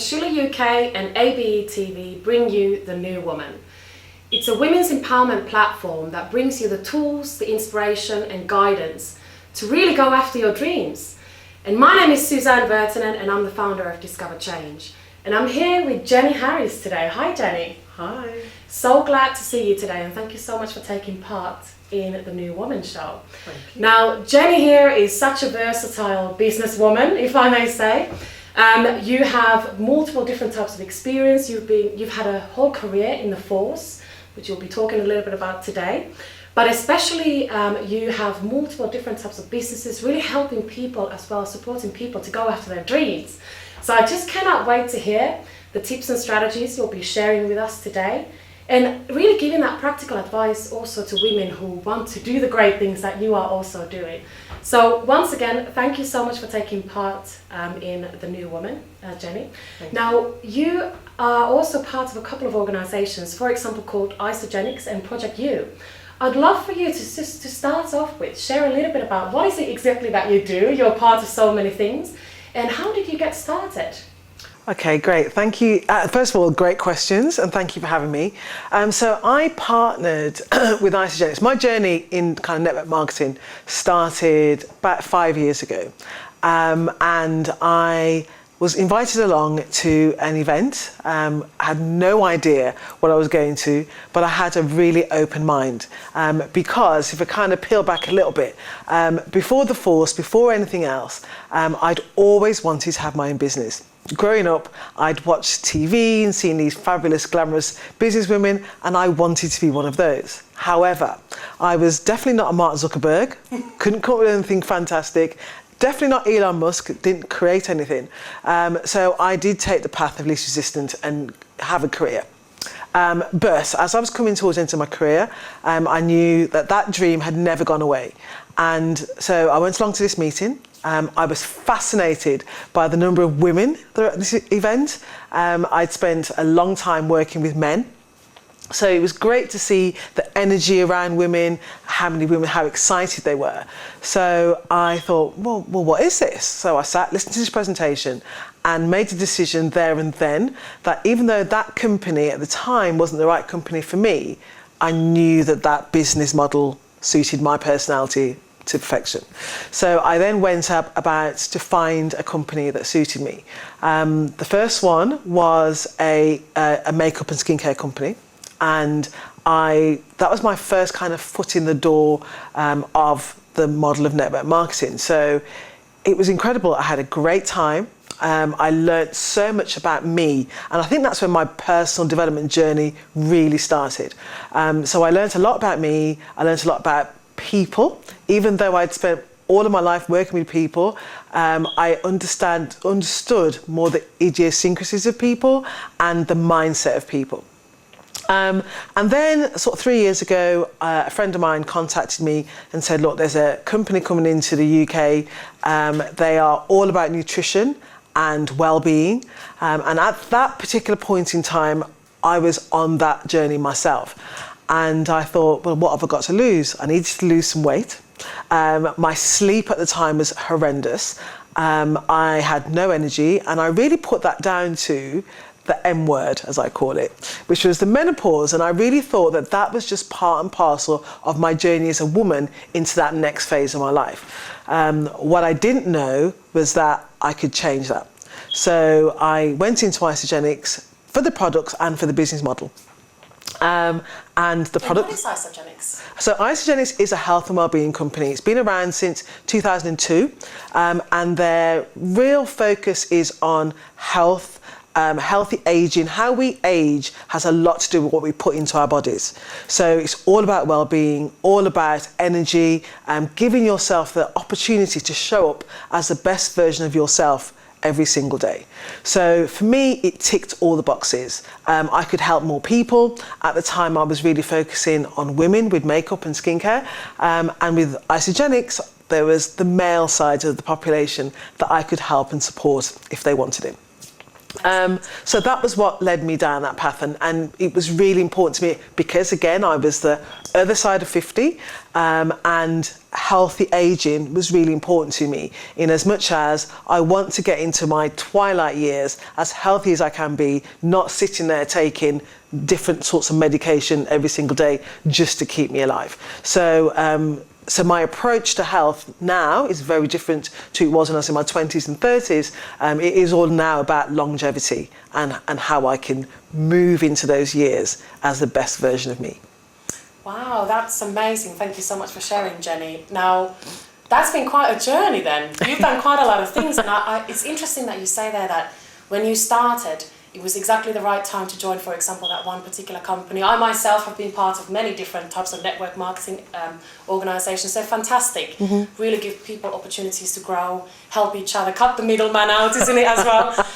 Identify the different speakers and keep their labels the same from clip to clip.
Speaker 1: Sheila UK and ABE TV bring you The New Woman. It's a women's empowerment platform that brings you the tools, the inspiration and guidance to really go after your dreams. And my name is Suzanne Vertinen and I'm the founder of Discover Change. And I'm here with Jenni Harris today. Hi Jenni.
Speaker 2: Hi.
Speaker 1: So glad to see you today and thank you so much for taking part in The New Woman show.
Speaker 2: Thank you.
Speaker 1: Now Jenni here is such a versatile businesswoman, if I may say. You have multiple different types of experience. You've had a whole career in the force, which you'll be talking a little bit about today. But especially you have multiple different types of businesses, really helping people as well as supporting people to go after their dreams. So I just cannot wait to hear the tips and strategies you'll be sharing with us today, and really giving that practical advice also to women who want to do the great things that you are also doing. So once again, thank you so much for taking part in The New Woman, Jenni. Now, you are also part of a couple of organisations, for example, called Isogenics and Project U. I'd love for you to start off with, share a little bit about what is it exactly that you do. You're part of so many things. And how did you get started?
Speaker 2: Okay, great. Thank you. First of all, great questions, and thank you for having me. So I partnered with Isogenics. My journey in kind of network marketing started about 5 years ago, and I was invited along to an event. I had no idea what I was going to, but I had a really open mind because if I kind of peel back a little bit, before the force, before anything else, I'd always wanted to have my own business. Growing up, I'd watched TV and seen these fabulous, glamorous businesswomen, and I wanted to be one of those. However, I was definitely not a Mark Zuckerberg, couldn't come up with anything fantastic, definitely not Elon Musk, didn't create anything. So I did take the path of least resistance and have a career. But as I was coming towards the end of my career, I knew that dream had never gone away. And so I went along to this meeting. I was fascinated by the number of women that were at this event. I'd spent a long time working with men. So it was great to see the energy around women, how many women, how excited they were. So I thought, well, what is this? So I sat, listened to this presentation and made the decision there and then that even though that company at the time wasn't the right company for me, I knew that business model suited my personality to perfection. So I then went up about to find a company that suited me. The first one was a makeup and skincare company. And that was my first kind of foot in the door of the model of network marketing. So it was incredible. I had a great time. I learned so much about me. And I think that's when my personal development journey really started. So I learned a lot about me. I learned a lot about people. Even though I'd spent all of my life working with people, I understood more the idiosyncrasies of people and the mindset of people. And then sort of 3 years ago, a friend of mine contacted me and said, look, there's a company coming into the UK. They are all about nutrition and well-being. And at that particular point in time, I was on that journey myself. And I thought, well, what have I got to lose? I needed to lose some weight. My sleep at the time was horrendous. I had no energy, and I really put that down to the M word, as I call it, which was the menopause. And I really thought that was just part and parcel of my journey as a woman into that next phase of my life. What I didn't know was that I could change that. So I went into Isogenics for the products and for the business model. And the product.
Speaker 1: What is Isogenics?
Speaker 2: So Isogenics is a health and wellbeing company. It's been around since 2002, and their real focus is on health. Healthy aging. How we age has a lot to do with what we put into our bodies. So it's all about well-being, all about energy, giving yourself the opportunity to show up as the best version of yourself every single day. So for me, it ticked all the boxes. I could help more people. At the time, I was really focusing on women with makeup and skincare. And with Isogenics, there was the male side of the population that I could help and support if they wanted it. So that was what led me down that path, and it was really important to me because, again, I was the other side of 50, and healthy aging was really important to me, in as much as I want to get into my twilight years as healthy as I can be, not sitting there taking different sorts of medication every single day just to keep me alive. So my approach to health now is very different to it was when I was in my 20s and 30s. It is all now about longevity and how I can move into those years as the best version of me.
Speaker 1: Wow, that's amazing. Thank you so much for sharing, Jenny. Now, that's been quite a journey then. You've done quite a lot of things, and it's interesting that you say there that when you started, it was exactly the right time to join, for example, that one particular company. I myself have been part of many different types of network marketing organizations. They're fantastic. Mm-hmm. Really give people opportunities to grow, help each other, cut the middleman out, isn't it, as well?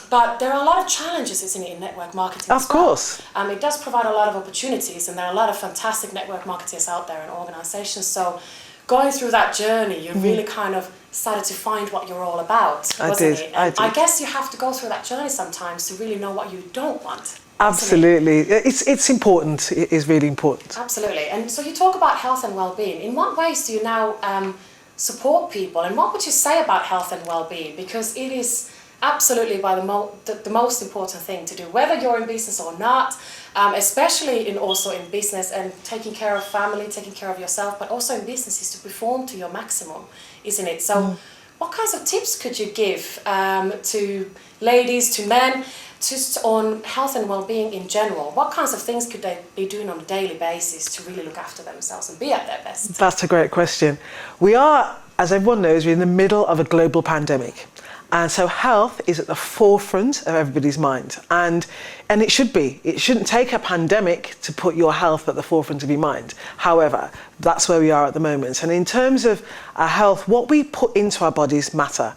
Speaker 1: But there are a lot of challenges, isn't it, in network marketing
Speaker 2: Of course.
Speaker 1: It does provide a lot of opportunities, and there are a lot of fantastic network marketers out there and organizations. So going through that journey, you really kind of started to find what you're all about, wasn't it? And I guess you have to go through that journey sometimes to really know what you don't want.
Speaker 2: Absolutely. It's important. It is really important.
Speaker 1: Absolutely. And so you talk about health and well-being. In what ways do you now support people? And what would you say about health and well-being? Because it is absolutely the most important thing to do, whether you're in business or not, especially also in business, and taking care of family, taking care of yourself, but also in business is to perform to your maximum, isn't it? So what kinds of tips could you give to ladies, to men, just on health and well-being in general? What kinds of things could they be doing on a daily basis to really look after themselves and be at their best?
Speaker 2: That's a great question. We are, as everyone knows, we're in the middle of a global pandemic. And so health is at the forefront of everybody's mind. And it should be. It shouldn't take a pandemic to put your health at the forefront of your mind. However, that's where we are at the moment. And in terms of our health, what we put into our bodies matter.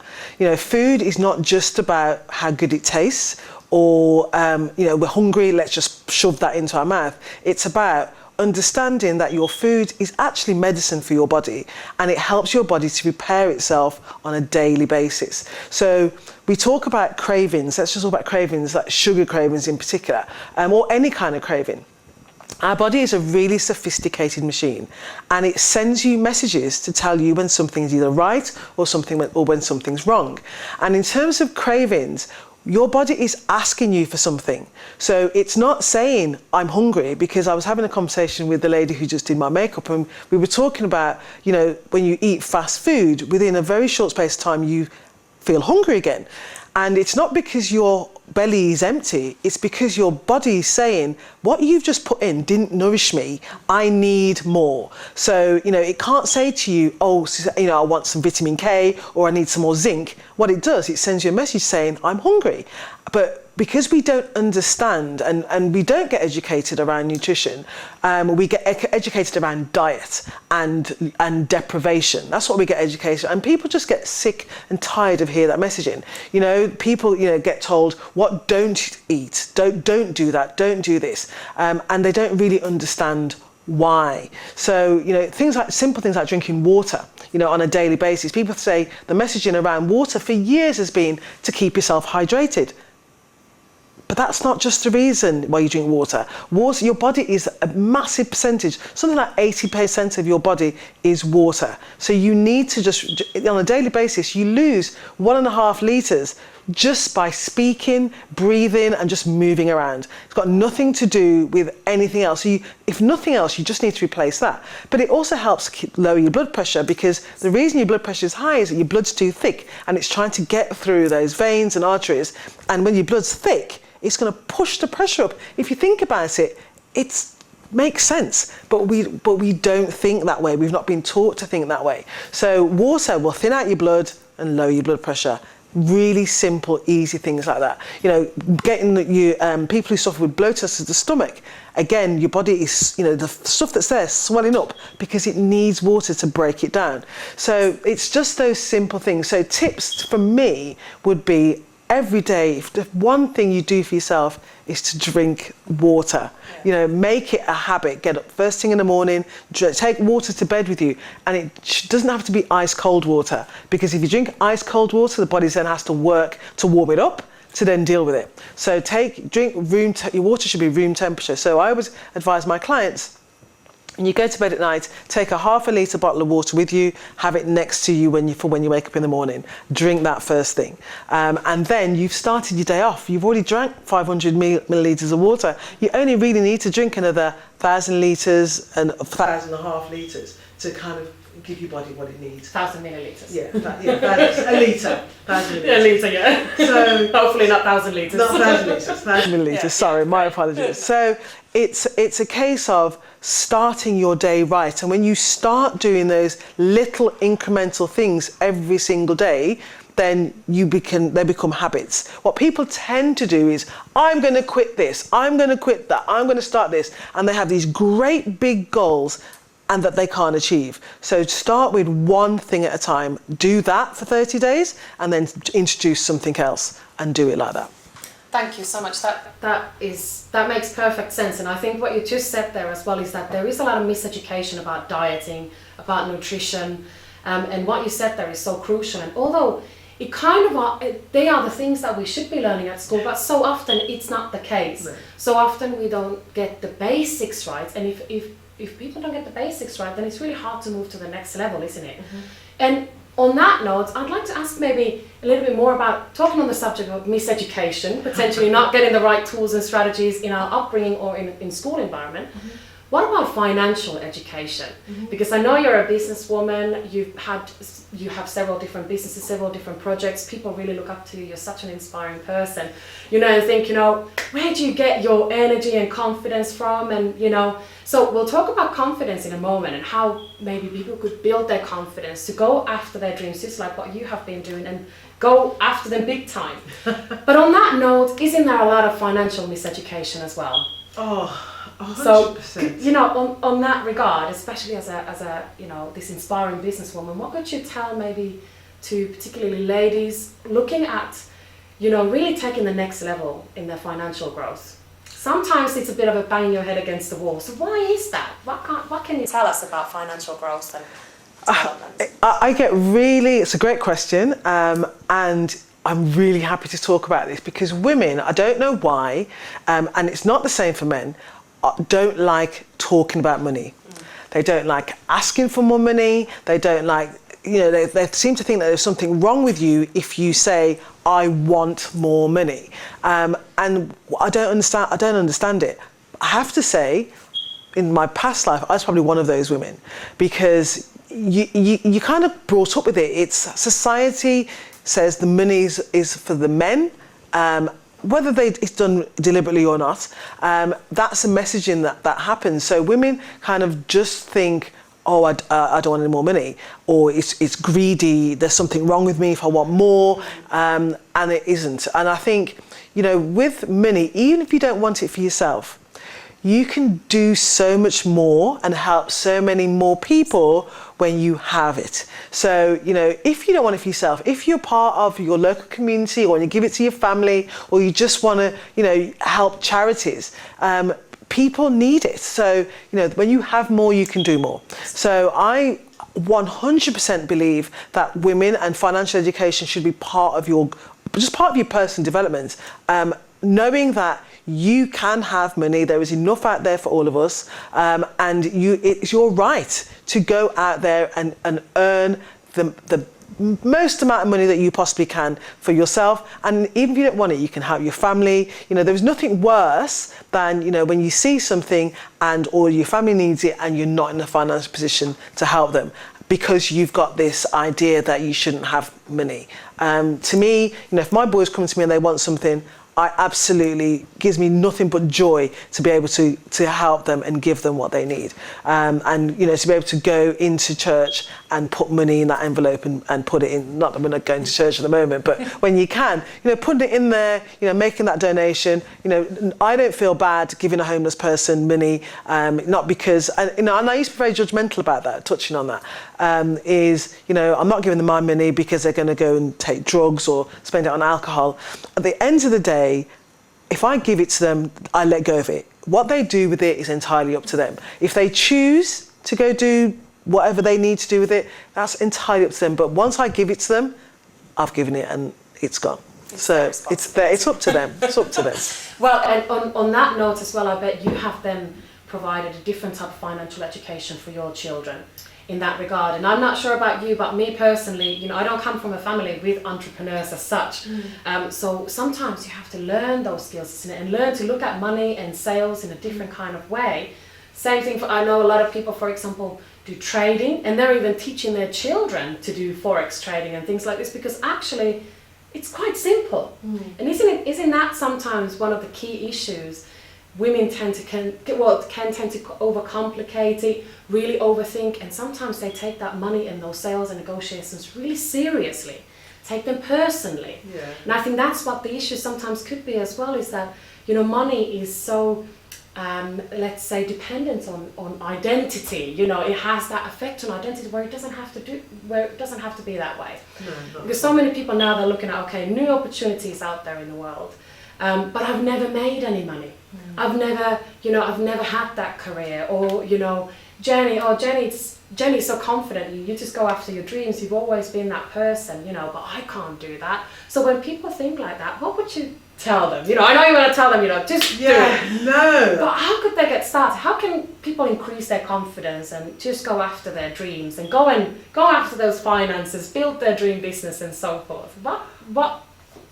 Speaker 2: Food is not just about how good it tastes or, we're hungry, let's just shove that into our mouth. It's about understanding that your food is actually medicine for your body, and it helps your body to repair itself on a daily basis. So we talk about cravings. Let's just talk about cravings, like sugar cravings in particular, or any kind of craving. Our body is a really sophisticated machine, and it sends you messages to tell you when something's either right or when something's wrong. And in terms of cravings, your body is asking you for something. So it's not saying, I'm hungry, because I was having a conversation with the lady who just did my makeup, and we were talking about, when you eat fast food, within a very short space of time, you feel hungry again. And it's not because your belly is empty, it's because your body is saying, what you've just put in didn't nourish me, I need more. So, it can't say to you, I want some vitamin K or I need some more zinc. What it does, it sends you a message saying, I'm hungry. But because we don't understand and we don't get educated around nutrition, we get educated around diet and deprivation. That's what we get educated. And people just get sick and tired of hearing that messaging. People get told, what don't eat, don't do that, don't do this. And they don't really understand why. So, simple things like drinking water, on a daily basis. People say the messaging around water for years has been to keep yourself hydrated. But that's not just the reason why you drink water. Water, your body is a massive percentage, something like 80% of your body is water. So you need to just, on a daily basis, you lose 1.5 litres just by speaking, breathing, and just moving around. It's got nothing to do with anything else. So if nothing else, you just need to replace that. But it also helps lower your blood pressure, because the reason your blood pressure is high is that your blood's too thick and it's trying to get through those veins and arteries. And when your blood's thick, it's going to push the pressure up. If you think about it, it makes sense, but we don't think that way. We've not been taught to think that way. So water will thin out your blood and lower your blood pressure. Really simple, easy things like that. Getting people who suffer with bloated of the stomach, again, your body is, the stuff that's there swelling up because it needs water to break it down. So it's just those simple things. So tips from me would be, every day, if the one thing you do for yourself is to drink water. Make it a habit. Get up first thing in the morning, take water to bed with you. And it doesn't have to be ice cold water, because if you drink ice cold water, the body then has to work to warm it up, to then deal with it. So your water should be room temperature. So I always advise my clients, when you go to bed at night, take a half a litre bottle of water with you, have it next to you when you wake up in the morning. Drink that first thing. And then you've started your day off. You've already drank 500 millilitres of water. You only really need to drink another 1,000 litres and 1,500 litres to kind of give your body what it needs.
Speaker 1: 1,000 millilitres.
Speaker 2: Yeah, that is a litre. 1,000 millilitres.
Speaker 1: A litre, yeah.
Speaker 2: So
Speaker 1: hopefully not 1,000 litres.
Speaker 2: Not 1,000 litres, 1,000 millilitres.
Speaker 1: Yeah.
Speaker 2: Sorry, my apologies. So it's a case of starting your day right, and when you start doing those little incremental things every single day, then they become habits. What people tend to do is, I'm going to quit this, I'm going to quit that, I'm going to start this, and they have these great big goals and that they can't achieve. So start with one thing at a time. Do that for 30 days and then introduce something else and do it like that.
Speaker 1: Thank you so much. That makes perfect sense. And I think what you just said there as well is that there is a lot of miseducation about dieting, about nutrition, and what you said there is so crucial. And although it kind of they are the things that we should be learning at school, but so often it's not the case.
Speaker 2: No.
Speaker 1: So often we don't get the basics right, and if people don't get the basics right, then it's really hard to move to the next level, isn't it? Mm-hmm. And on that note, I'd like to ask maybe a little bit more about talking on the subject of miseducation, potentially not getting the right tools and strategies in our upbringing or in school environment. Mm-hmm. What about financial education? Mm-hmm. Because I know you're a businesswoman, you have several different businesses, several different projects, people really look up to you, you're such an inspiring person, and think, where do you get your energy and confidence from? And, so we'll talk about confidence in a moment and how maybe people could build their confidence to go after their dreams, just like what you have been doing, and go after them big time. But on that note, isn't there a lot of financial miseducation as well?
Speaker 2: Oh, 100%.
Speaker 1: So, on that regard, especially as a this inspiring businesswoman, what could you tell maybe to particularly ladies looking at, really taking the next level in their financial growth? Sometimes it's a bit of a bang your head against the wall. So why is that? What can you tell us about financial growth and development?
Speaker 2: It's a great question, and I'm really happy to talk about this because women, I don't know why, and it's not the same for men, don't like talking about money. They don't like asking for more money. They don't like, they seem to think that there's something wrong with you if you say, I want more money. And I don't understand it. I have to say, in my past life, I was probably one of those women because you kind of brought up with it. It's society says the money is for the men, whether it's done deliberately or not. That's a messaging that happens. So women kind of just think, oh, I don't want any more money, or it's greedy, there's something wrong with me if I want more, and it isn't. And I think, with money, even if you don't want it for yourself, you can do so much more and help so many more people when you have it. So, if you don't want it for yourself, if you're part of your local community or you give it to your family or you just want to, help charities, people need it. So, when you have more, you can do more. So I 100% believe that women and financial education should be part of your personal development. Knowing that you can have money, there is enough out there for all of us, and it's your right to go out there and earn the most amount of money that you possibly can for yourself. And even if you don't want it, you can help your family. There's nothing worse than when you see something or your family needs it and you're not in a financial position to help them because you've got this idea that you shouldn't have money. To me, if my boys come to me and they want something, I absolutely gives me nothing but joy to be able to help them and give them what they need, and to be able to go into church and put money in that envelope and put it in. Not that we're not going to church at the moment, but when you can, putting it in there, making that donation. I don't feel bad giving a homeless person money, not because and I used to be very judgmental about that. Touching on that, I'm not giving them my money because they're going to go and take drugs or spend it on alcohol. At the end of the day, if I give it to them, I let go of it. What they do with it is entirely up to them. If they choose to go do whatever they need to do with it, that's entirely up to them. But once I give it to them, I've given it and it's gone. So it's up to them. It's up to them.
Speaker 1: Well, and on that note as well, I bet you have then provided a different type of financial education for your children in that regard. And I'm not sure about you, but me personally, you know, I don't come from a family with entrepreneurs as such. So sometimes you have to learn those skills, isn't it? And learn to look at money and sales in a different kind of way. Same thing I know a lot of people, for example, do trading, and they're even teaching their children to do forex trading and things like this, because actually it's quite simple. And isn't that sometimes one of the key issues? Women can tend to overcomplicate it, really overthink, and sometimes they take that money and those sales and negotiations really seriously, take them personally. And I think that's what the issue sometimes could be as well, is that, you know, money is so let's say dependent on identity. You know, it has that effect on identity where it doesn't have to be that way. Because so many people now, they're looking at, okay, new opportunities out there in the world, but I've never made any money. I've never had that career. Or, you know, Jenni's so confident, you just go after your dreams, you've always been that person, you know, but I can't do that. So when people think like that, what would you tell them? You know, I know you want to tell them, you know, just do it.
Speaker 2: No.
Speaker 1: But how could they get started? How can people increase their confidence and just go after their dreams and go after those finances, build their dream business and so forth? What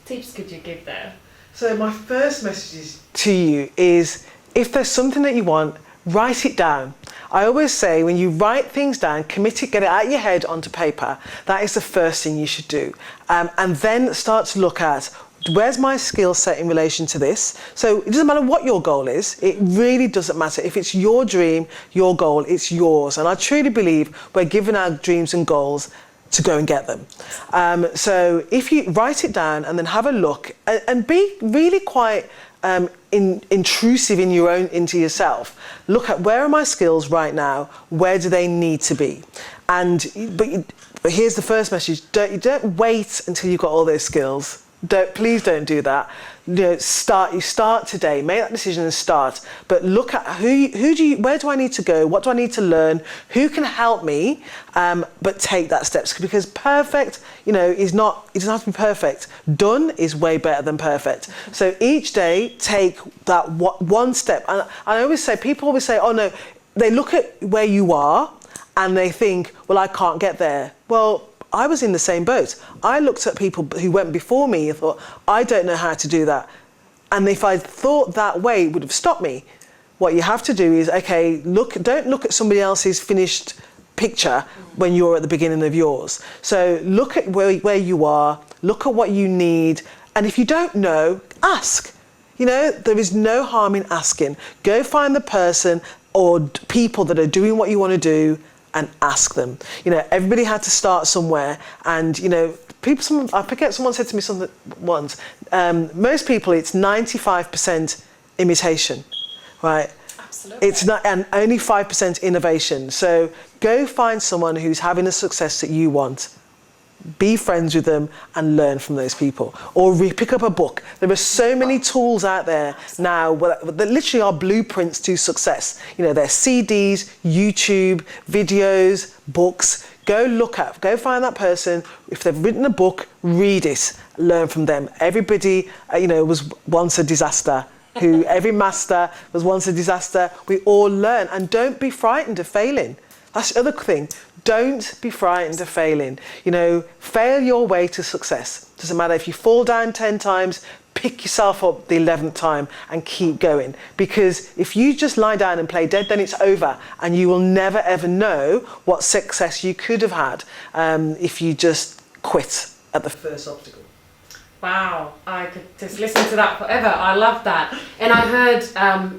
Speaker 1: tips could you give there?
Speaker 2: So my first message to you is, if there's something that you want, write it down. I always say, when you write things down, commit it, get it out of your head onto paper. That is the first thing you should do. And then start to look at, where's my skill set in relation to this? So it doesn't matter what your goal is. It really doesn't matter. If it's your dream, your goal, it's yours. And I truly believe we're given our dreams and goals to go and get them. So if you write it down and then have a look and be really quite intrusive into yourself. Look at, where are my skills right now? Where do they need to be? But here's the first message: don't wait until you've got all those skills. Please don't do that. You know, you start today. Make that decision and start. But look at where do I need to go? What do I need to learn? Who can help me? But take that steps, because perfect, you know, it doesn't have to be perfect. Done is way better than perfect. So each day, take that one step. And I always say, people always say, oh no, they look at where you are and they think, well, I can't get there. Well, I was in the same boat. I looked at people who went before me and thought, I don't know how to do that. And if I thought that way, it would have stopped me. What you have to do is, okay, don't look at somebody else's finished picture when you're at the beginning of yours. So look at where you are, look at what you need, and if you don't know, ask. You know, there is no harm in asking. Go find the person or people that are doing what you want to do and ask them. You know, everybody had to start somewhere, and you know, I forget, someone said to me something once, most people, it's 95% imitation, right?
Speaker 1: Absolutely.
Speaker 2: It's not, and only 5% innovation. So go find someone who's having the success that you want. Be friends with them and learn from those people. Or pick up a book. There are so many tools out there now that literally are blueprints to success. You know, there's CDs, YouTube, videos, books. Go find that person. If they've written a book, read it, learn from them. Everybody, was once a disaster. Every master was once a disaster. We all learn, and don't be frightened of failing. That's the other thing. Don't be frightened of failing. You know, fail your way to success. Doesn't matter if you fall down 10 times, pick yourself up the 11th time and keep going. Because if you just lie down and play dead, then it's over. And you will never, ever know what success you could have had if you just quit at the first obstacle.
Speaker 1: Wow, I could just listen to that forever. I love that. And I heard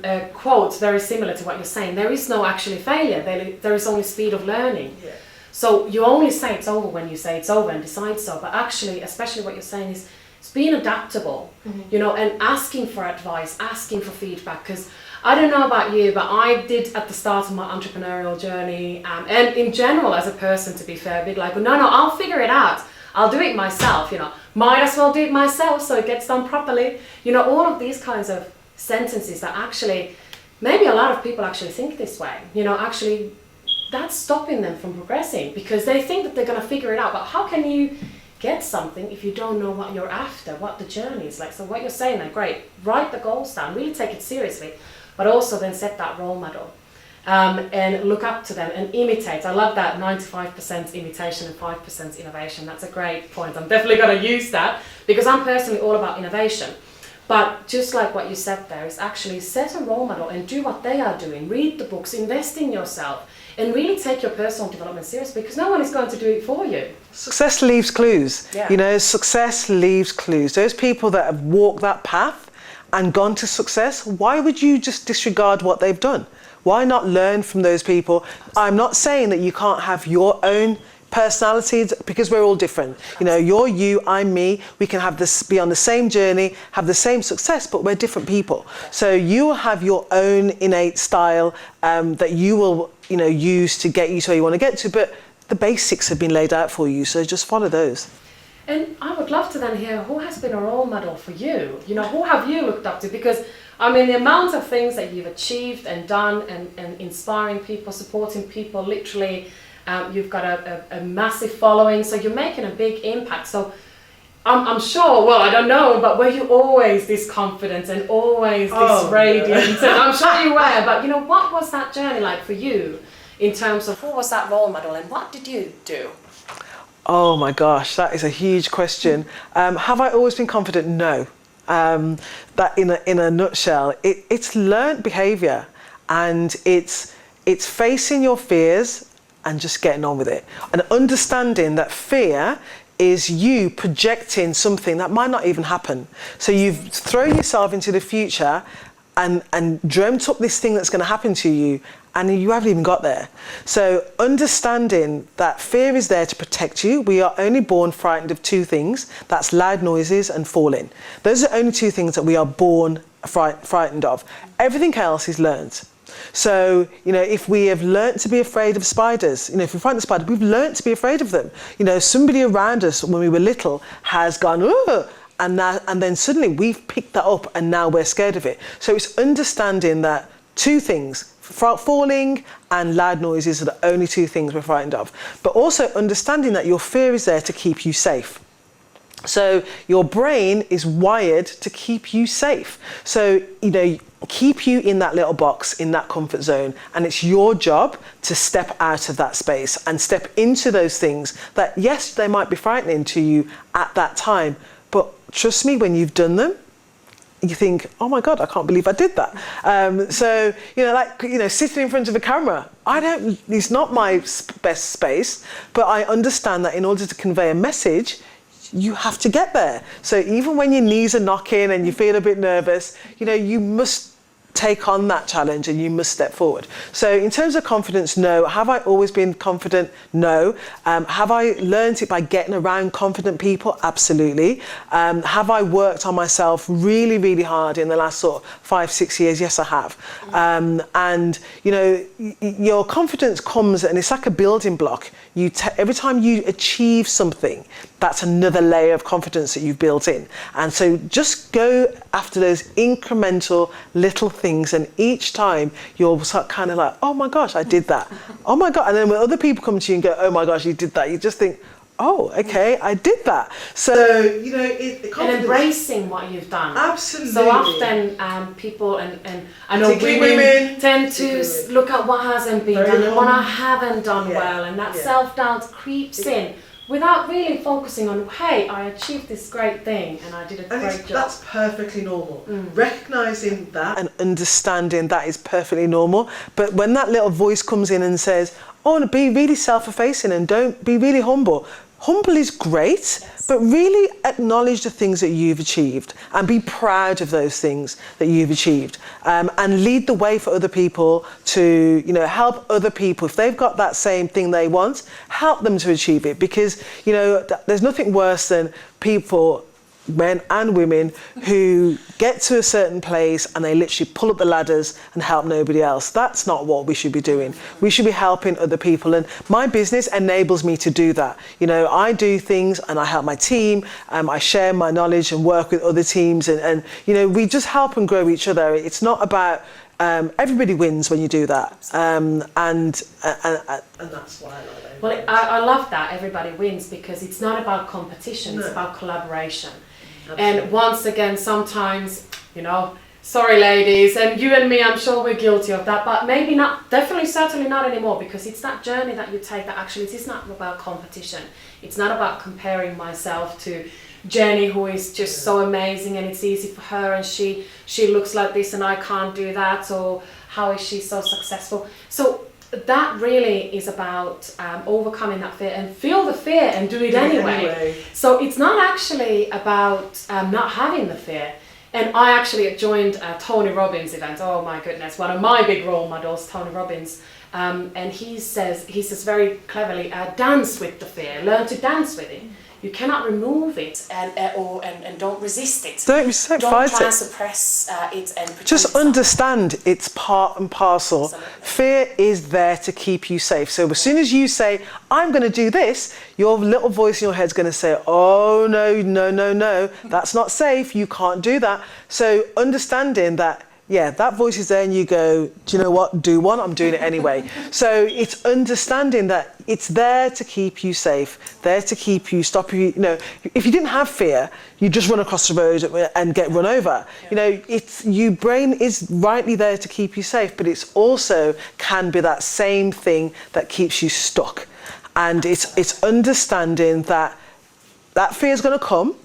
Speaker 1: a quote very similar to what you're saying. There is no actually failure. There is only speed of learning. Yeah. So you only say it's over when you say it's over and decide so. But actually, especially what you're saying is it's being adaptable, you know, and asking for advice, asking for feedback. Because I don't know about you, but I did at the start of my entrepreneurial journey, and in general as a person, to be fair, a bit like, no, I'll figure it out. I'll do it myself, you know. Might as well do it myself so it gets done properly. You know, all of these kinds of sentences that actually, maybe a lot of people actually think this way. You know, actually, that's stopping them from progressing because they think that they're going to figure it out. But how can you get something if you don't know what you're after, what the journey is like. So what you're saying there, great, write the goals down, really take it seriously, but also then set that role model. And look up to them and imitate. I love that 95% imitation and 5% innovation. That's a great point. I'm definitely going to use that because I'm personally all about innovation. But just like what you said there, is actually set a role model and do what they are doing. Read the books, invest in yourself, and really take your personal development seriously because no one is going to do it for you.
Speaker 2: Success leaves clues.
Speaker 1: Yeah.
Speaker 2: You know, success leaves clues. Those people that have walked that path and gone to success, why would you just disregard what they've done? Why not learn from those people? I'm not saying that you can't have your own personalities because we're all different. You know, you're you, I'm me. We can have this, be on the same journey, have the same success, but we're different people. So you will have your own innate style that you will, you know, use to get you to where you want to get to. But the basics have been laid out for you, so just follow those.
Speaker 1: And I would love to then hear who has been a role model for you. You know, who have you looked up to? Because I mean, the amount of things that you've achieved and done and inspiring people, supporting people, literally, you've got a massive following, so you're making a big impact. So I'm sure, well, I don't know, but were you always this confident and always this radiant? And I'm sure you were, but you know, what was that journey like for you in terms of who was that role model and what did you do?
Speaker 2: Oh my gosh, that is a huge question. Have I always been confident? No. That in a nutshell, it's learnt behaviour, and it's facing your fears and just getting on with it, and understanding that fear is you projecting something that might not even happen. So you've thrown yourself into the future and dreamt up this thing that's going to happen to you, and you haven't even got there. So understanding that fear is there to protect you. We are only born frightened of two things. That's loud noises and falling. Those are the only two things that we are born frightened of. Everything else is learned. So, you know, if we have learnt to be afraid of spiders, you know, if we find a spider, we've learnt to be afraid of them. You know, somebody around us when we were little has gone, oh, and then suddenly we've picked that up and now we're scared of it. So it's understanding that two things, falling and loud noises, are the only two things we're frightened of. But also understanding that your fear is there to keep you safe. So your brain is wired to keep you safe. So, you know, keep you in that little box, in that comfort zone. And it's your job to step out of that space and step into those things that, yes, they might be frightening to you at that time. But trust me, when you've done them, you think, oh my God, I can't believe I did that. So, you know, like, you know, sitting in front of a camera, it's not my best space, but I understand that in order to convey a message, you have to get there. So even when your knees are knocking and you feel a bit nervous, you know, you must take on that challenge and you must step forward. So in terms of confidence, no. Have I always been confident? No. Have I learned it by getting around confident people? Absolutely. Have I worked on myself really, really hard in the last sort of 5-6 years? Yes, I have. And, you know, your confidence comes, and it's like a building block. Every time you achieve something, that's another layer of confidence that you've built in. And so just go after those incremental little things, and each time you're kind of like, oh my gosh, I did that. Oh my God. And then when other people come to you and go, oh my gosh, you did that, you just think, oh, okay, I did that. So, you know,
Speaker 1: and embracing what you've done.
Speaker 2: Absolutely.
Speaker 1: So often people, and I know women tend to look at what hasn't been done and what I haven't done well, and that self-doubt creeps in without really focusing on, hey, I achieved this great thing and I did a great job.
Speaker 2: That's perfectly normal. Recognising that and understanding that is perfectly normal. But when that little voice comes in and says, oh, be really self-effacing and don't be really humble. Humble is great, but really acknowledge the things that you've achieved and be proud of those things that you've achieved, and lead the way for other people to, you know, help other people. If they've got that same thing they want, help them to achieve it, because, you know, there's nothing worse than people, men and women, who get to a certain place and they literally pull up the ladders and help nobody else. That's not what we should be doing. We should be helping other people, and my business enables me to do that. You know, I do things and I help my team, I share my knowledge and work with other teams, and you know, we just help and grow each other. It's not about everybody wins when you do that. And that's why I love it.
Speaker 1: Well, I love that everybody wins, because it's not about competition, it's about collaboration. Absolutely. And once again, sometimes, you know, sorry ladies, and you and me, I'm sure we're guilty of that, but maybe not, definitely, certainly not anymore, because it's that journey that you take that actually it is not about competition. It's not about comparing myself to Jenny, who is just so amazing and it's easy for her, and she looks like this and I can't do that, or how is she so successful. So that really is about overcoming that fear, and feel the fear and do it anyway. So it's not actually about not having the fear. And I actually joined a Tony Robbins event. Oh my goodness, one of my big role models, Tony Robbins. And he says very cleverly, dance with the fear, learn to dance with it. You cannot remove it and don't resist it. Don't try and suppress it and pretend.
Speaker 2: Just understand it's part and parcel.
Speaker 1: Absolutely.
Speaker 2: Fear is there to keep you safe. So as soon as you say, I'm going to do this, your little voice in your head's going to say, oh, no, that's not safe. You can't do that. So understanding that, yeah, that voice is there and you go, do you know what? Do one, I'm doing it anyway. So it's understanding that it's there to keep you safe, there to keep you, stop you, you know, if you didn't have fear, you just run across the road and get run over. Yeah. You know, your brain is rightly there to keep you safe, but it's also can be that same thing that keeps you stuck. And it's understanding that fear is going to come,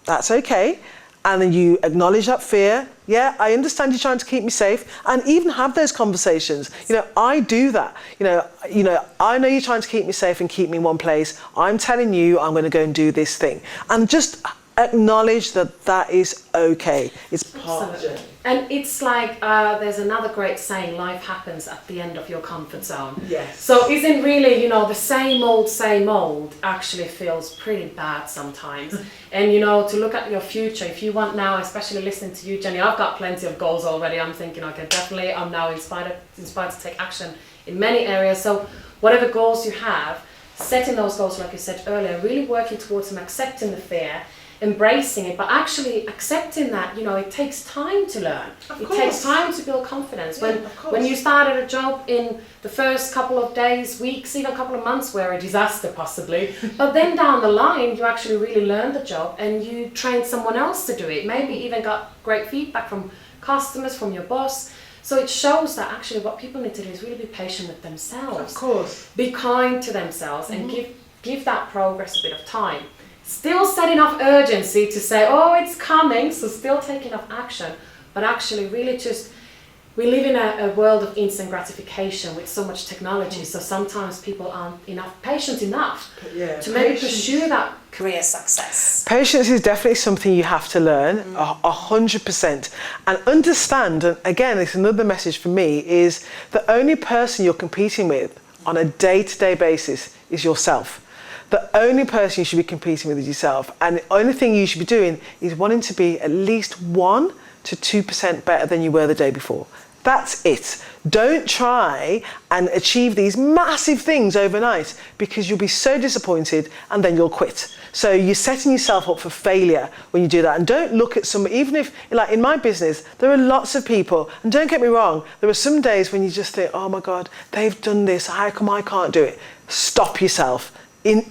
Speaker 2: that's okay. And then you acknowledge that fear. Yeah, I understand you're trying to keep me safe, and even have those conversations. You know, I do that. You know, I know you're trying to keep me safe and keep me in one place. I'm telling you, I'm going to go and do this thing, and just acknowledge that is okay. It's part of it.
Speaker 1: And it's like there's another great saying: life happens at the end of your comfort zone.
Speaker 2: Yes.
Speaker 1: So isn't really, you know, the same old actually feels pretty bad sometimes. And you know, to look at your future, if you want now, especially listening to you, Jenny, I've got plenty of goals already. I'm thinking, okay, definitely, I'm now inspired to take action in many areas. So whatever goals you have, setting those goals, like you said earlier, really working towards them, accepting the fear, embracing it, but actually accepting that, you know, it takes time to learn. It takes time to build confidence. When you started a job, in the first couple of days, weeks, even a couple of months were a disaster possibly, but then down the line you actually really learned the job and you trained someone else to do it, maybe even got great feedback from customers, from your boss. So it shows that actually what people need to do is really be patient with themselves.
Speaker 2: Of course.
Speaker 1: Be kind to themselves and give that progress a bit of time. Still set enough urgency to say, oh, it's coming, so still take enough action, but actually really just, we live in a world of instant gratification with so much technology, so sometimes people aren't patient enough to maybe pursue that career success.
Speaker 2: Patience is definitely something you have to learn, 100%. And understand, and again, it's another message for me, is the only person you're competing with on a day-to-day basis is yourself. The only person you should be competing with is yourself. And the only thing you should be doing is wanting to be at least 1 to 2% better than you were the day before. That's it. Don't try and achieve these massive things overnight, because you'll be so disappointed and then you'll quit. So you're setting yourself up for failure when you do that. And don't look at somebody, even if, like in my business, there are lots of people, and don't get me wrong, there are some days when you just think, oh my God, they've done this, how come I can't do it? Stop yourself.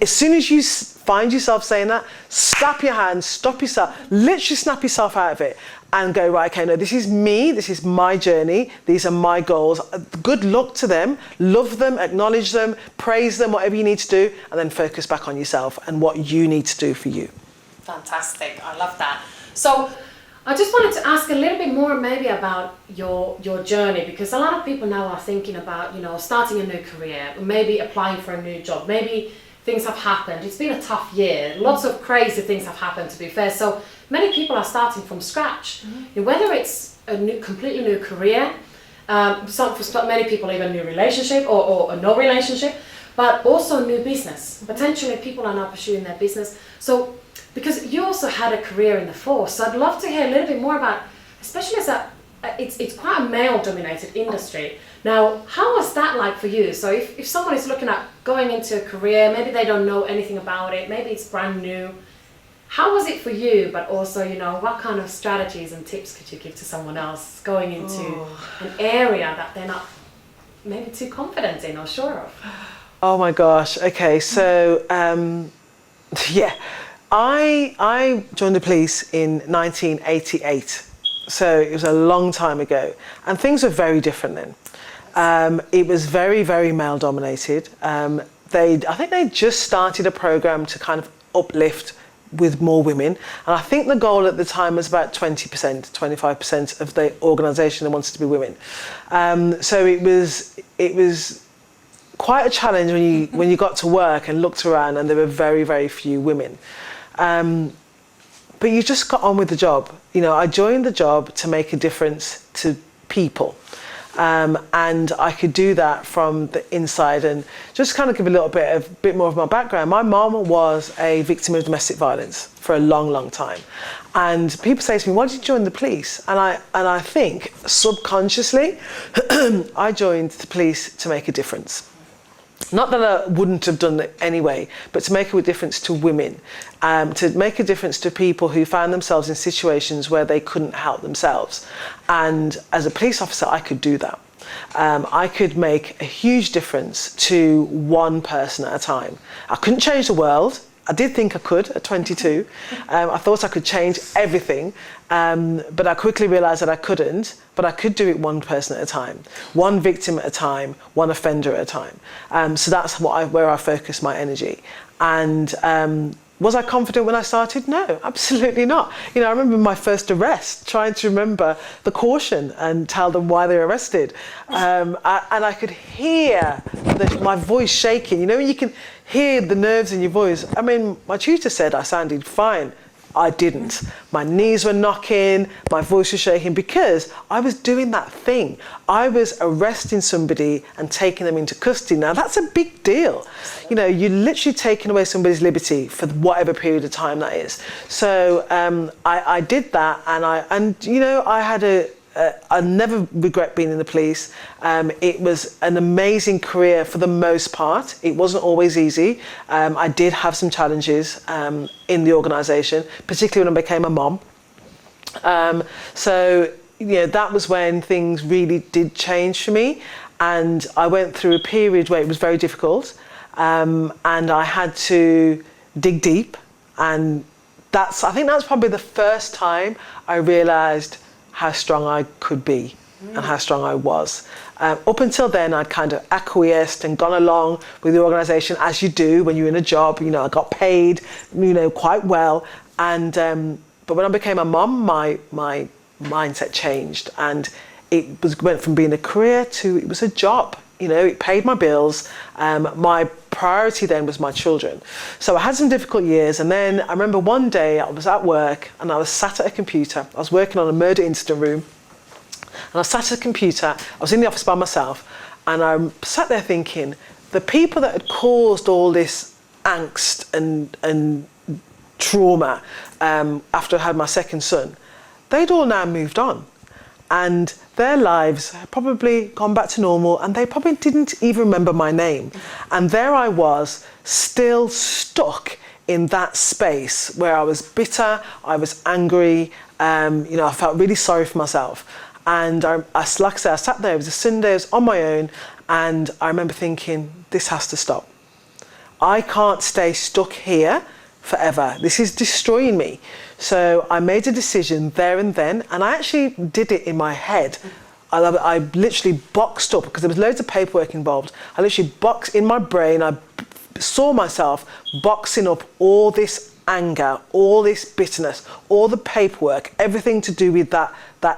Speaker 2: As soon as you find yourself saying that, slap your hands, stop yourself, literally snap yourself out of it and go, right, okay, no, this is me, this is my journey, these are my goals. Good luck to them, love them, acknowledge them, praise them, whatever you need to do, and then focus back on yourself and what you need to do for you.
Speaker 1: Fantastic, I love that. So I just wanted to ask a little bit more maybe about your journey, because a lot of people now are thinking about, you know, starting a new career, maybe applying for a new job, maybe things have happened. It's been a tough year. Lots of crazy things have happened, to be fair. So many people are starting from scratch. Whether it's a completely new career, for many people even a new relationship or a no relationship, but also a new business. Potentially people are now pursuing their business. So because you also had a career in the force, so I'd love to hear a little bit more about, especially as it's quite a male-dominated industry. Now, how was that like for you? So if someone is looking at going into a career, maybe they don't know anything about it, maybe it's brand new, How was it for you, but also, you know, what kind of strategies and tips could you give to someone else going into an area that they're not maybe too confident in or sure of?
Speaker 2: Oh my gosh. Okay, so yeah, I joined the police in 1988, so it was a long time ago, and things were very different then. It was very, very male dominated. I think they just started a program to kind of uplift with more women, and I think the goal at the time was about 20%, 25% of the organisation that wanted to be women. So it was quite a challenge when you got to work and looked around and there were very, very few women. But you just got on with the job. You know, I joined the job to make a difference to people. And I could do that from the inside. And just kind of give a bit more of my background. My mom was a victim of domestic violence for a long, long time. And people say to me, why did you join the police? And I think subconsciously, I joined the police to make a difference. Not that I wouldn't have done it anyway, but to make a difference to women, to make a difference to people who found themselves in situations where they couldn't help themselves. And as a police officer, I could do that. I could make a huge difference to one person at a time. I couldn't change the world. I did think I could at 22. I thought I could change everything, but I quickly realised that I couldn't, but I could do it one person at a time, one victim at a time, one offender at a time. So that's where I focused my energy. And was I confident when I started? No, absolutely not. You know, I remember my first arrest, trying to remember the caution and tell them why they were arrested. And I could hear my voice shaking. You know, you can hear the nerves in your voice. I mean, my tutor said I sounded fine. I didn't. My knees were knocking, my voice was shaking because I was doing that thing. I was arresting somebody and taking them into custody. Now that's a big deal. You know, you're literally taking away somebody's liberty for whatever period of time that is. So I did that, and you know, I had I never regret being in the police. It was an amazing career for the most part. It wasn't always easy. I did have some challenges in the organisation, particularly when I became a mom. So, you know, that was when things really did change for me. And I went through a period where it was very difficult. And I had to dig deep. And I think that's probably the first time I realised how strong I could be and how strong I was. Up until then, I'd kind of acquiesced and gone along with the organisation as you do when you're in a job. You know, I got paid, you know, quite well. And but when I became a mum, my mindset changed, and went from being a career to it was a job. You know, it paid my bills. My priority then was my children. So I had some difficult years, and then I remember one day I was at work and I was sat at a computer. I was working on a murder incident room, and I sat at a computer. I was in the office by myself, and I sat there thinking, the people that had caused all this angst and trauma after I had my second son, they'd all now moved on. And their lives had probably gone back to normal, and they probably didn't even remember my name. And there I was, still stuck in that space where I was bitter, I was angry, you know, I felt really sorry for myself. And like I said, I sat there, it was a Sunday, I was on my own, and I remember thinking, this has to stop. I can't stay stuck here forever. This is destroying me. So I made a decision there and then, and I actually did it in my head. I literally boxed up, because there was loads of paperwork involved. I literally boxed in my brain, I saw myself boxing up all this anger, all this bitterness, all the paperwork, everything to do with that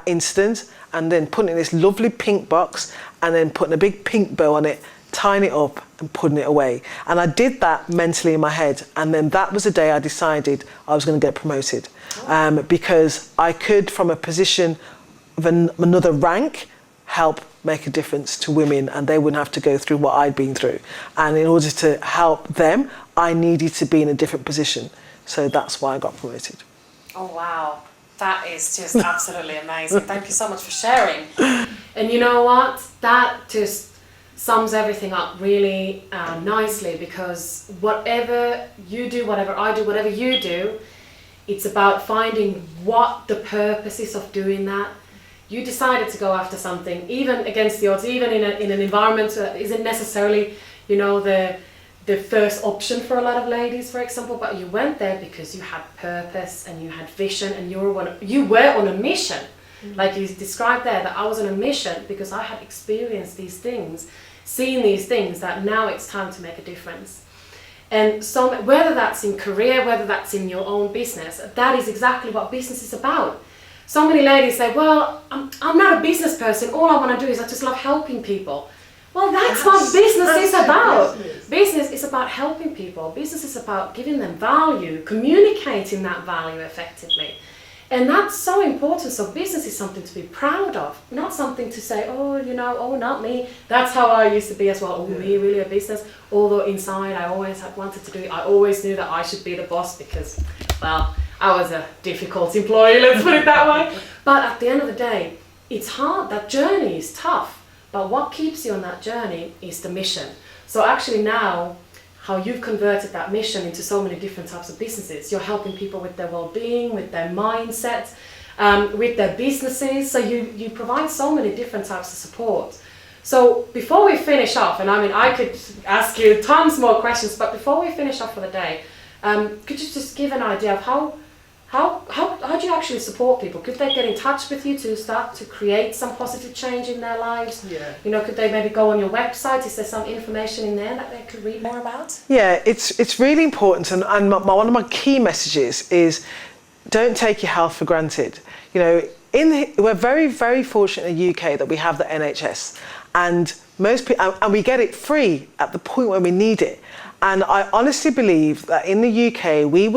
Speaker 2: incident, and then putting it in this lovely pink box, and then putting a big pink bow on it, tying it up and putting it away. And I did that mentally in my head, and then that was the day I decided I was going to get promoted, because I could, from a position of another rank, help make a difference to women, and they wouldn't have to go through what I'd been through. And in order to help them, I needed to be in a different position. So that's why I got promoted.
Speaker 1: Oh wow, that is just absolutely amazing. Thank you so much for sharing. And you know what, that just sums everything up really nicely, because whatever you do, whatever I do, whatever you do, It's about finding what the purpose is of doing that. You decided to go after something, even against the odds, even in an environment that isn't necessarily, the first option for a lot of ladies, for example, but you went there because you had purpose and you had vision and you were on a mission. Like you described there, that I was on a mission because I had experienced these things, seen these things, that now it's time to make a difference. And so whether that's in career, whether that's in your own business, that is exactly what business is about. So many ladies say, well, I'm not a business person, all I want to do is I just love helping people. Well, that's what business is about. Business is about helping people. Business is about giving them value, communicating that value effectively. And that's so important. So business is something to be proud of, not something to say, oh, not me. That's how I used to be as well. Oh, me, really a business? Although inside I always had wanted to do it. I always knew that I should be the boss because, well, I was a difficult employee, let's put it that way. But at the end of the day, it's hard. That journey is tough. But what keeps you on that journey is the mission. So actually now, how you've converted that mission into so many different types of businesses. You're helping people with their well-being, with their mindset, with their businesses. So you provide so many different types of support. So before we finish off, and I could ask you tons more questions, but before we finish off for the day, could you just give an idea of how do you actually support people? Could they get in touch with you to start to create some positive change in their lives? Yeah. Could they maybe go on your website? Is there some information in there that they could read more about?
Speaker 2: Yeah, it's really important, and one of my key messages is don't take your health for granted. We're very, very fortunate in the UK that we have the NHS, and most people, and we get it free at the point when we need it. And I honestly believe that in the UK, if we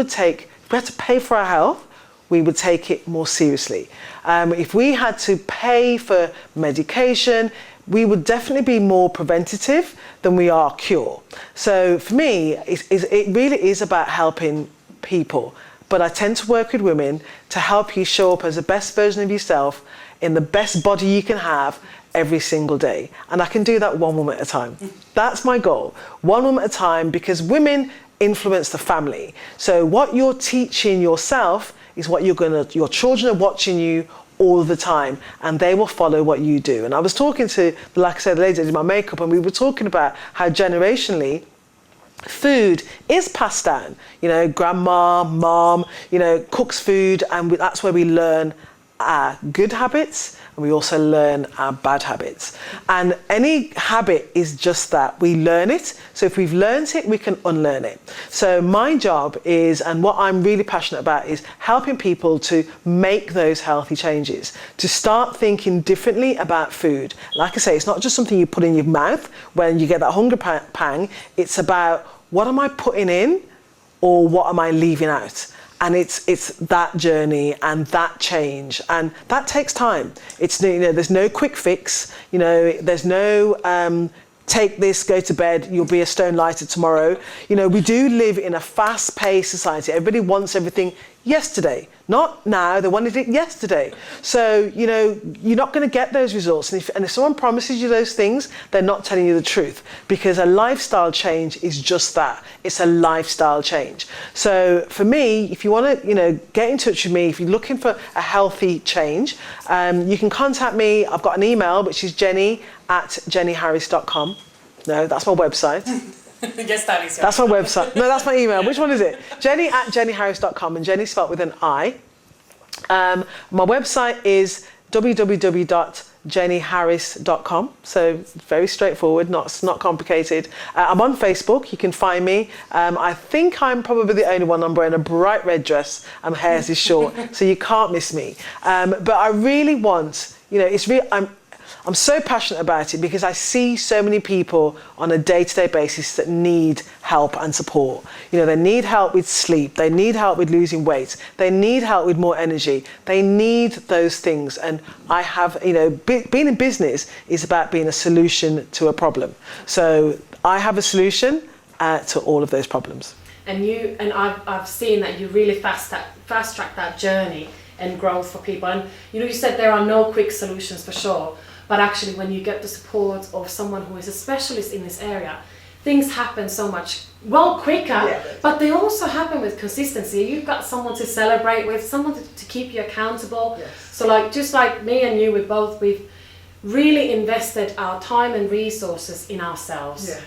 Speaker 2: had to pay for our health, we would take it more seriously. If we had to pay for medication, we would definitely be more preventative than we are cure. So for me, it really is about helping people. But I tend to work with women to help you show up as the best version of yourself in the best body you can have every single day. And I can do that one woman at a time. That's my goal. One woman at a time, because women influence the family. So what you're teaching yourself is what your children are watching you all the time, and they will follow what you do. And I was talking to, like I said, the lady that did my makeup, and we were talking about how generationally food is passed down. Grandma, mom, cooks food, and that's where we learn our good habits, and we also learn our bad habits. And any habit is just that, we learn it. So if we've learned it, we can unlearn it. So my job is, and what I'm really passionate about, is helping people to make those healthy changes, to start thinking differently about food. Like I say, it's not just something you put in your mouth when you get that hunger pang. It's about, what am I putting in, or what am I leaving out? And it's that journey and that change, and that takes time. There's no quick fix. There's no take this, go to bed, you'll be a stone lighter tomorrow. We do live in a fast-paced society. Everybody wants everything yesterday, not now. They wanted it yesterday. So you're not going to get those results. And if someone promises you those things, they're not telling you the truth, because a lifestyle change is just that. It's a lifestyle change. So for me, if you want to get in touch with me, if you're looking for a healthy change, you can contact me. I've got an email, which is jenni@jenniharris.com. No, that's my website.
Speaker 1: Yes, that is.
Speaker 2: That's my website. No, that's my email. Which one is it? Jenni@jenniharris.com, and Jenni spelled with an I. My website is www.jenniharris.com. So very straightforward, not complicated. I'm on Facebook. You can find me. I think I'm probably the only one. I'm wearing a bright red dress and my hair is short, so you can't miss me. But I really want, I'm so passionate about it because I see so many people on a day-to-day basis that need help and support. They need help with sleep. They need help with losing weight. They need help with more energy. They need those things. And I have, being in business is about being a solution to a problem. So I have a solution to all of those problems.
Speaker 1: And I've seen that you really fast track that journey and growth for people. And you said there are no quick solutions for sure. But actually, when you get the support of someone who is a specialist in this area, things happen so much quicker, but they also happen with consistency. You've got someone to celebrate with, someone to keep you accountable. So like, just like me and you, we've really invested our time and resources in ourselves.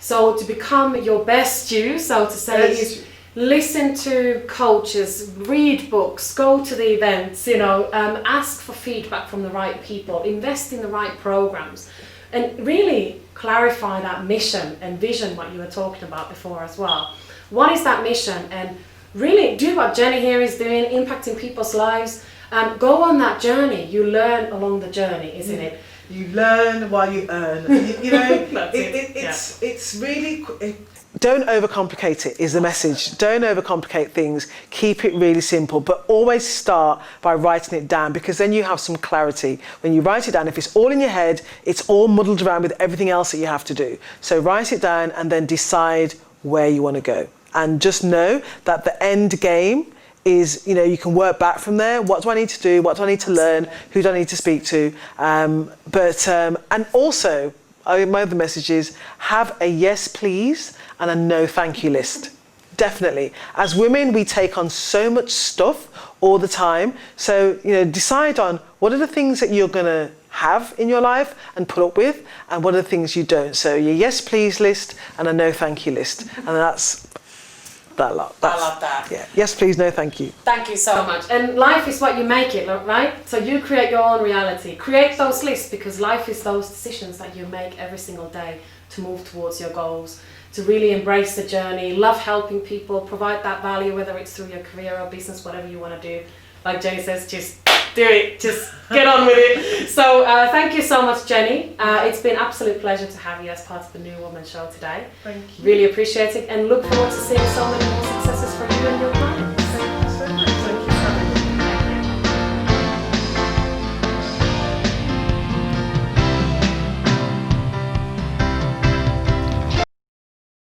Speaker 1: So to become your best you, so to say, is listen to coaches, read books, go to the events, ask for feedback from the right people, invest in the right programs, and really clarify that mission and vision, what you were talking about before as well. What is that mission? And really do what Jenni here is doing, impacting people's lives. Go on that journey. You learn along the journey, isn't it?
Speaker 2: You learn while you earn. It's really... Don't overcomplicate it is the message. Don't overcomplicate things. Keep it really simple, but always start by writing it down, because then you have some clarity. When you write it down, if it's all in your head, it's all muddled around with everything else that you have to do. So write it down and then decide where you want to go. And just know that the end game is, you can work back from there. What do I need to do? What do I need to learn? Who do I need to speak to? And also, my other message is have a yes please and a no thank you list. Definitely. As women, we take on so much stuff all the time. So, decide on what are the things that you're going to have in your life and put up with, and what are the things you don't. So your yes please list and a no thank you list. And that's that lot.
Speaker 1: I love that.
Speaker 2: Yeah. Yes please, no thank you.
Speaker 1: Thank you so much. And life is what you make it, right? So you create your own reality. Create those lists, because life is those decisions that you make every single day to move towards your goals, to really embrace the journey, love helping people, provide that value, whether it's through your career or business, whatever you want to do. Like Jenni says, just do it, just get on with it. So thank you so much, Jenni. It's been an absolute pleasure to have you as part of the New Woman Show today.
Speaker 2: Thank you.
Speaker 1: Really appreciate it, and look forward to seeing so many more successes from you and your clients.